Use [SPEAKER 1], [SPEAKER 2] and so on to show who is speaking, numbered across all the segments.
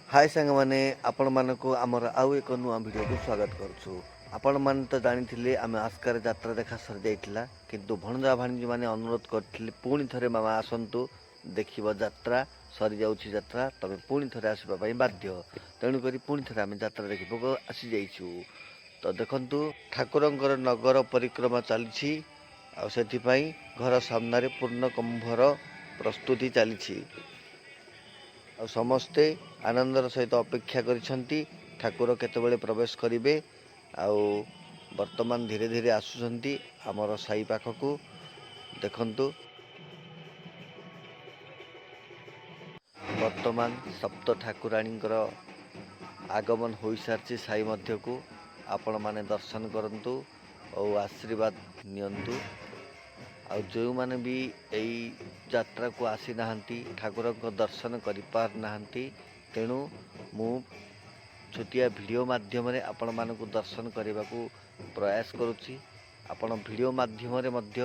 [SPEAKER 1] हाय सांग मैंने आपण मानक आमर आउ एक नुआ वीडियो को स्वागत करुछु। आपण मान तो जानी आम आस्कार यात्रा देखा सरी जाइथिला किंतु भणजा भाणीजी मैंने अनुरोध करथिले पुणी थरे मामा आसंतु देखिबो यात्रा सरी जाउछि यात्रा तबे पुणी थरे आसीबा पई बाध्य तेणु करी पुणी थरे आम यात्रा देखिबो आसी जाइछु। तो देखंतु ठाकुरंकर नगर परिक्रमा चलीछि आ सेथि पई घर सामने पूर्ण कुंभर प्रस्तुति चलीछि आ समस्ते आनंदर सहित अपेक्षा करिसेंती ठाकुर केतेबेले प्रवेश करिवे। आउ वर्तमान धीरे धीरे आसुचंती आमर साई पाखकू देखंतु वर्तमान सप्त ठाकुराणींकर आगमन हो सारी साई मध्यकू आपण माने दर्शन करंतु और आशीर्वाद नियंतु। आउ जो माने भी यही यात्रा को आसी नाहंती ठाकुर को दर्शन करि पार नाहंती तेणु मु छोटिया वीडियो माध्यम रे आपण मानकु दर्शन करने को प्रयास करुच्ची। आपण वीडियो माध्यम रे मध्य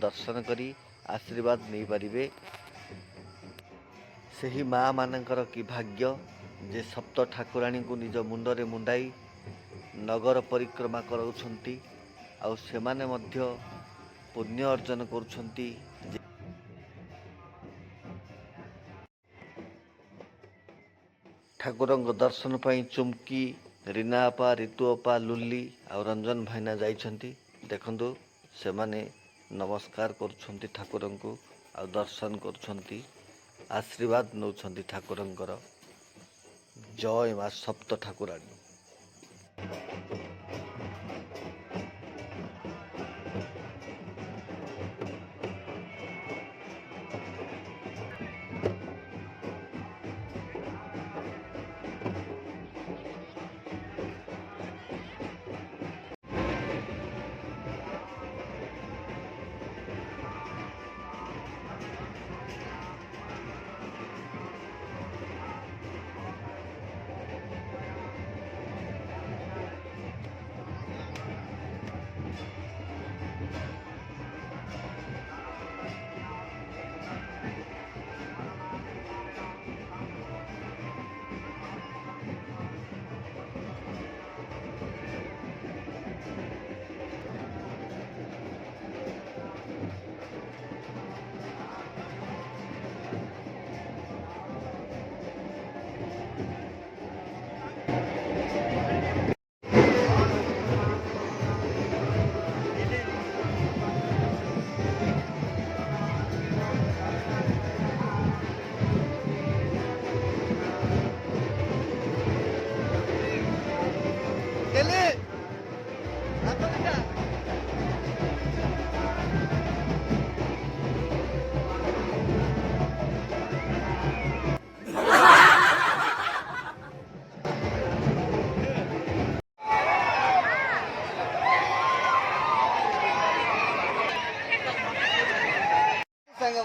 [SPEAKER 1] दर्शन करी आशीर्वाद नहीं पारिबे। सही माँ मानकर कि भाग्य जे सप्त ठाकुराणी को निज मुंडरे मुंडाई नगर परिक्रमा कराउछंती आउ सेमाने मध्य पुण्य अर्जन करुछंती। ठाकुरंक दर्शन पाई चुमकी रीना अपा ऋतु अपा लुली आ रंजन भाईना जाइछंती देखंतु सेमाने नमस्कार करुछंती ठाकुरंकु आ दर्शन करुछंती आशीर्वाद नौछंती ठाकुरंकर। जय मां सप्त ठाकुराणी।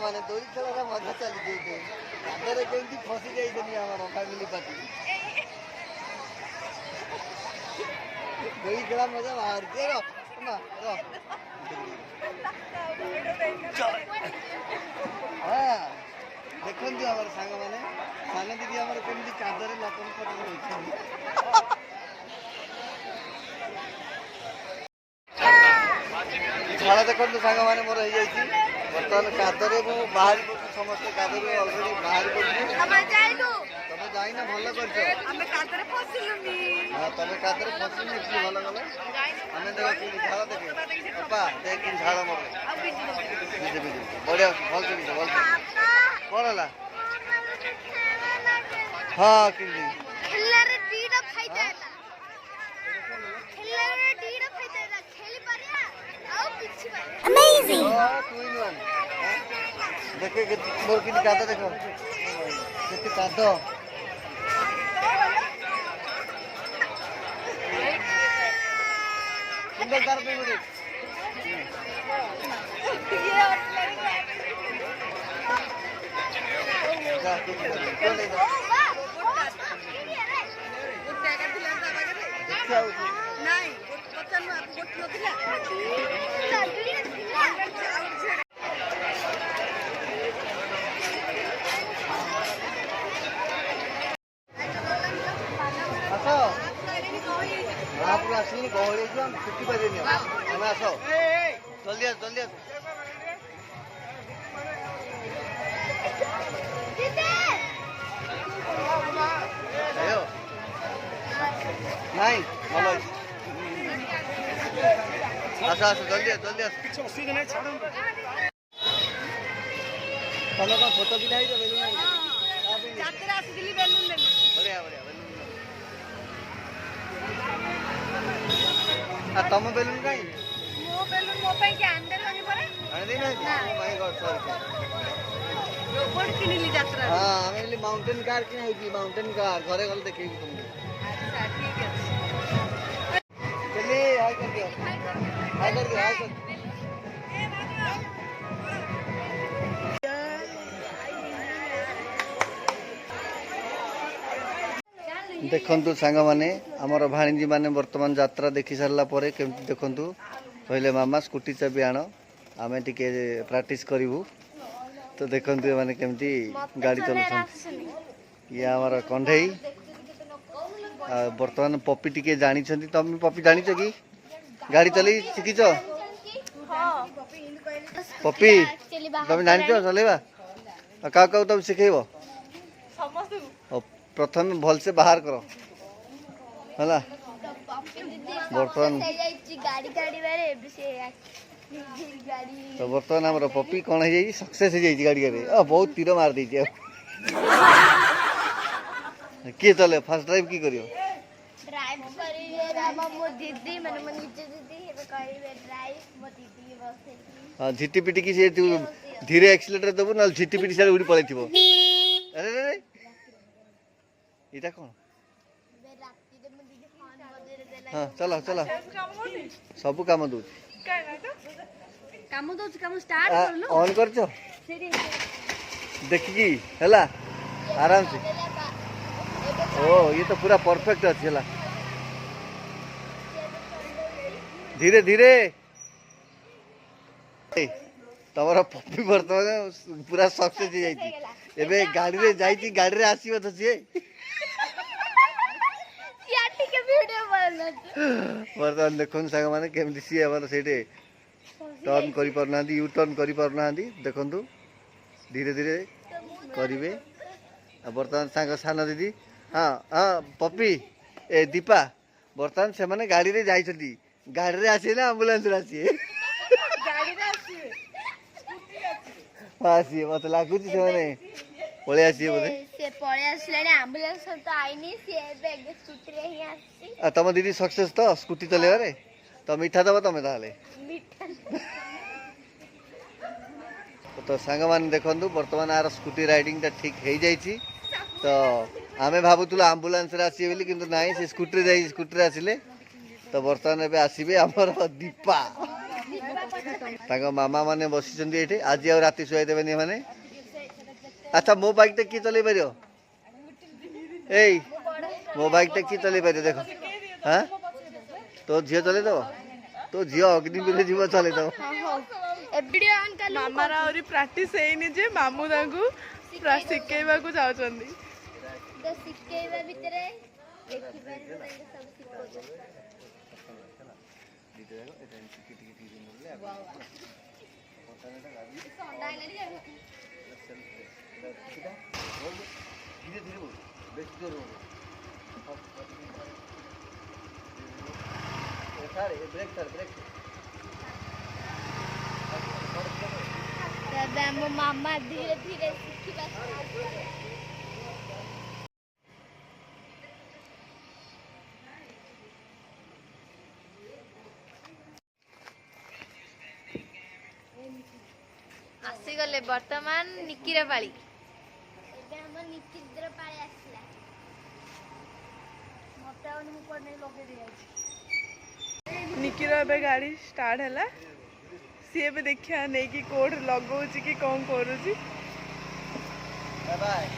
[SPEAKER 1] माने दोरी खेल मजा चली कादरे केमती फसी जाइछनी हमर फैमिली पार्टी दोरी खेल मजा बाहर के रो ना रो हां देखंतु हमर संग माने साने दीदी हमर केमती कादरे लपन पटन होइछनी झाड़ा देखो सांग मैंने मोर हो बर्तमान कादरे बाहर समस्त कादरे अलरेडी बाहर तुम जाइना भल कर तुम कादरे फसिलु कि भल गला आम देख कि झाड़ देखे अपा देख कि झाड़ मोर बढ़िया भल से भल कौन है हाँ कि
[SPEAKER 2] Amazing!
[SPEAKER 1] देखे मोर कि काद देखो केते काद सिंगल तार पे मुझे जा तो ले जा नहीं पचन गोट नथिला ଆସିଲି ଗହଳି ହେଇଯିବ ଆମେ ଛୁଟି ପାରିବେନି ଆମେ ଆସ ଜଲ୍ଦି ଆସ ଜଲ୍ଦି ଆସ ନାଇଁ ଭଲ ଅଛି ଆସ ଆସ ଜଲ୍ଦି ଆସ ଜଲ୍ଦି ଆସ କିଛି ଅସୁବିଧା ନାହିଁ ଛାଡ଼ ତମେ କ'ଣ ଛୋଟ ପିଲା ହେଇଛ ବେଲୁନ
[SPEAKER 2] ଯାତ୍ରା ଆସିଥିଲି ବେଲୁନ ନେଲି
[SPEAKER 1] ବଢ଼ିଆ ବଢ଼ିଆ ବେଲୁନ ଆଉ ତମ ବେଲୁନ କାହିଁ
[SPEAKER 2] ମୋ ବେଲୁନ ମୋ ପାଇଁ କି ଆଣିଦେଲନି ପରା
[SPEAKER 1] ଆଣିଦେଇନାହାନ୍ତି ମାଇ ଗଡ୍ ସରି
[SPEAKER 2] ରୋବଟ କିଣିଲି ଯାତ୍ରା
[SPEAKER 1] ହଁ ଆମେ ହେଲି ମାଉଣ୍ଟେନ କାର କିଣା ହେଇଛି ମାଉଣ୍ଟେନ କାର ଘରେ ଗଲେ ଦେଖେଇବି ତମକୁ
[SPEAKER 2] ଆଚ୍ଛା ଠିକ ଅଛି
[SPEAKER 1] ଚଲି ହାଇ କରିଦିଅ ହାଇ କରିଦିଅ ହାଇ କରିଦିଅ ଦେଖନ୍ତୁ ସାଙ୍ଗମାନେ ଆମର ଭାଣିଜୀ ମାନେ ବର୍ତ୍ତମାନ ଯାତ୍ରା ଦେଖି ସାରିଲା ପରେ କେମିତି ଦେଖନ୍ତୁ କହିଲେ ମାମା ସ୍କୁଟି ଚାବି ଆଣ ଆମେ ଟିକେ ପ୍ରାକ୍ଟିସ୍ କରିବୁ ତ ଦେଖନ୍ତୁ ଏମାନେ କେମିତି ଗାଡ଼ି ଚଲାଉଛନ୍ତି ଇଏ ଆମର କଣ୍ଢେଇ ଆଉ ବର୍ତ୍ତମାନ ପପି ଟିକେ ଜାଣିଛନ୍ତି ତମେ ପପି ଜାଣିଛ କି ଗାଡ଼ି ଚଲେଇ ଶିଖିଛ ପପି ତମେ ଜାଣିଛ ଚଲେଇବା ଆଉ କାହାକୁ କାହାକୁ ତମେ ଶିଖେଇବ प्रथम भलसे बाहर करो है बर्तमान तो बर्तमान आम पपी कौन है सक्सेस गाड़ी गाड़ी बहुत तीर मार दी किए चले फास्ट ड्राइव की करियो हाँ झिटी पिटी की धीरे एक्सीलेटर देबू ना झिटी पिटी सारे उड़ी पड़े अरे इटा कौन हाँ चलो चलो सब काम दूँ ऑन कर देखिकी है आराम से ओ ये तो पूरा परफेक्ट अच्छी है धीरे धीरे तमर पपी बर्तमान पूरा सक्सेस हो जाती एबे गाड़ी रे जाई गाड़ी रे आसीबो तो सी बर्तमान देखुन सांग मैंने केमती सी आम से टर्न कर यू टर्न कर देखु धीरे धीरे करेंगे बर्तमान सांग सान दीदी हाँ हाँ पपी ए दीपा बर्तमान से मैंने गाड़ी रे जाइछथि गाड़ी रे आसी ना एम्बुलेंस रे आसी आसी मत लगुच से मैंने पळे आसी बोले
[SPEAKER 2] से पळे आसलानी एम्बुलेंस तो आइनी से बैग स्कूटी रे ही आसी
[SPEAKER 1] तम दीदी सक्सेस तो स्कूटी चलेबारे तो मीठा दबा तमे ताले
[SPEAKER 2] मीठा
[SPEAKER 1] तो सांग मान देखंतु वर्तमान आर स्कूटी राइडिंग ता ठीक हे जाईची तो आमे भाबुतुला एम्बुलेंस रे आसी बोली किंतु नाही से स्कूटी रे स्कूटी रे आसिले तो वर्तमान एबे आसीबे हमर दीपा ताको मामा माने बसिचंदी एठी आज आ राती सुआई देबेनी माने अच्छा मो बाइक टे की चले पारियो ए मो बाइक टे की चले पारियो देखो हाँ तो झील चले दो तो झील अग्निवीर जीव चले दो
[SPEAKER 3] मामार आउरी प्रैक्टिस हेनी जे मामू तांकू शिखेबा को जाउचंदी
[SPEAKER 2] तो शिखेबा भितरे देखिबा सब शिखोज
[SPEAKER 1] धीरे धीरे बोल बेसी जोर बोल ब्रेक
[SPEAKER 2] मो मामा धीरे धीरे शिखिबा आसी गले वर्तमान निकिर पाली एबे हम निकिर पाली आसला मते ओन मु पडने लगे दिया
[SPEAKER 3] निकिर एबे गाड़ी स्टार्ट हैला सी एबे देखिया नै कि कोड लगौची कि कोन करूची
[SPEAKER 1] बाय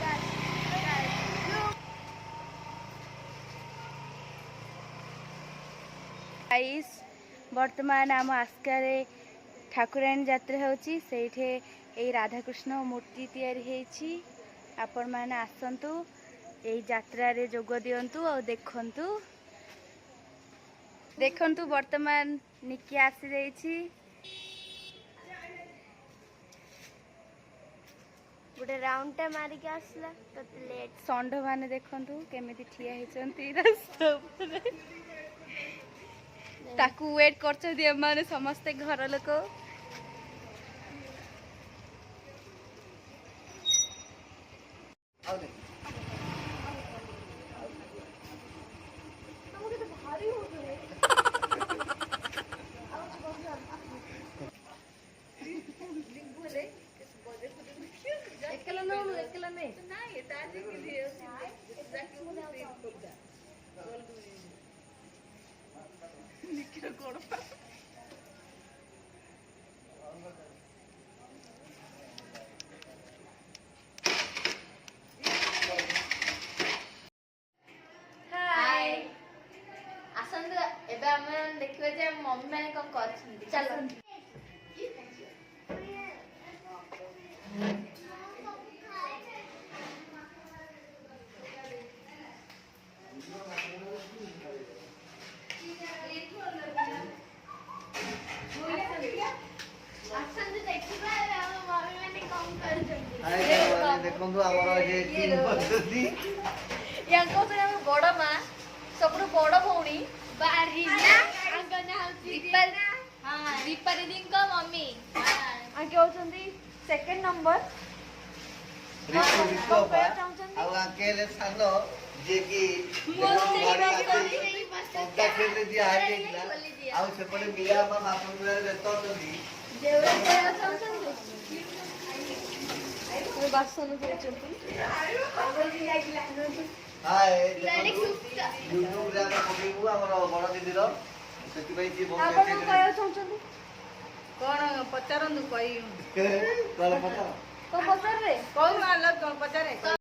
[SPEAKER 4] गाइस वर्तमान आम आस्कारे ठाकुराणी यात्रा होची सेठे ए राधाकृष्ण मूर्ति तैयारी हेची आपण माने आसंतु ए यात्रा रे जोग दियंतु और देखंतु ଦେଖନ୍ତୁ ବର୍ତ୍ତମାନ ନିକି ଆସିଯାଇଛି।
[SPEAKER 2] ଗୋଟେ ରାଉଣ୍ଡଟା ମାରିକି ଆସିଲା ତ ଲେଟ୍।
[SPEAKER 4] ଷଣ୍ଢ ମାନେ ଦେଖନ୍ତୁ କେମିତି ଠିଆ ହେଇଛନ୍ତି ରାସ୍ତା ଉପରେ। ତାକୁ ୱେଟ୍ କରୁଛନ୍ତି ଏମାନେ ସମସ୍ତେ ଘର ଲୋକ।
[SPEAKER 2] ଆସନ୍ତୁ ଏବେ ଆମେ ଦେଖିବା ଯେ ମମି ମାନେ କଣ କରୁଛନ୍ତି। ଚାଲ। ଆସନ୍ତୁ ଦେଖିବା ଆମ ମମି ମାନେ କଣ କରୁଛନ୍ତି।
[SPEAKER 1] ଦେଖନ୍ତୁ ଆମର ଯେ ଟିମ୍ ପଦ୍ଧତି
[SPEAKER 2] ୟାଙ୍କ ହଉଛନ୍ତି ଆମ ବଡ ମା, ସବୁଠୁ ବଡ ଭଉଣୀ ଦୀପା ଦିଦିଙ୍କ ମମି। ଆଙ୍କେ ହଉଛନ୍ତି ସେକେଣ୍ଡ ନମ୍ବର।
[SPEAKER 1] ରିତୁ ଅପା ଆଉ ଆଙ୍କେ ହେଲେ ସାନ ଯିଏକି ପଙ୍କା ଖେଳରେ ଯିଏ ହାରି ଯାଇଥିଲା। ଆଉ ସେପଟେ ମିଆ ବାପା ମାପ ମିଳାରେ ବ୍ୟସ୍ତ ଅଛନ୍ତି।
[SPEAKER 2] ବାସନ ଧୋଉଛନ୍ତି।
[SPEAKER 1] ୟୁଟ୍ୟୁବରେ ଆମେ ପକେଇବୁ ଆମର ବଡ ଦିଦିର, ସେଥିପାଇଁ ସିଏ ବହୁତ
[SPEAKER 2] ଆପଣ କଣ କହିବାକୁ ଚାହୁଁଛନ୍ତି?
[SPEAKER 3] କଣ ପଚାରନ୍ତୁ କହିବୁ।
[SPEAKER 1] କଣ ପଚାର?
[SPEAKER 2] କଣ ପଚାରିବେ?
[SPEAKER 3] କହୁନ ପଚାରେ।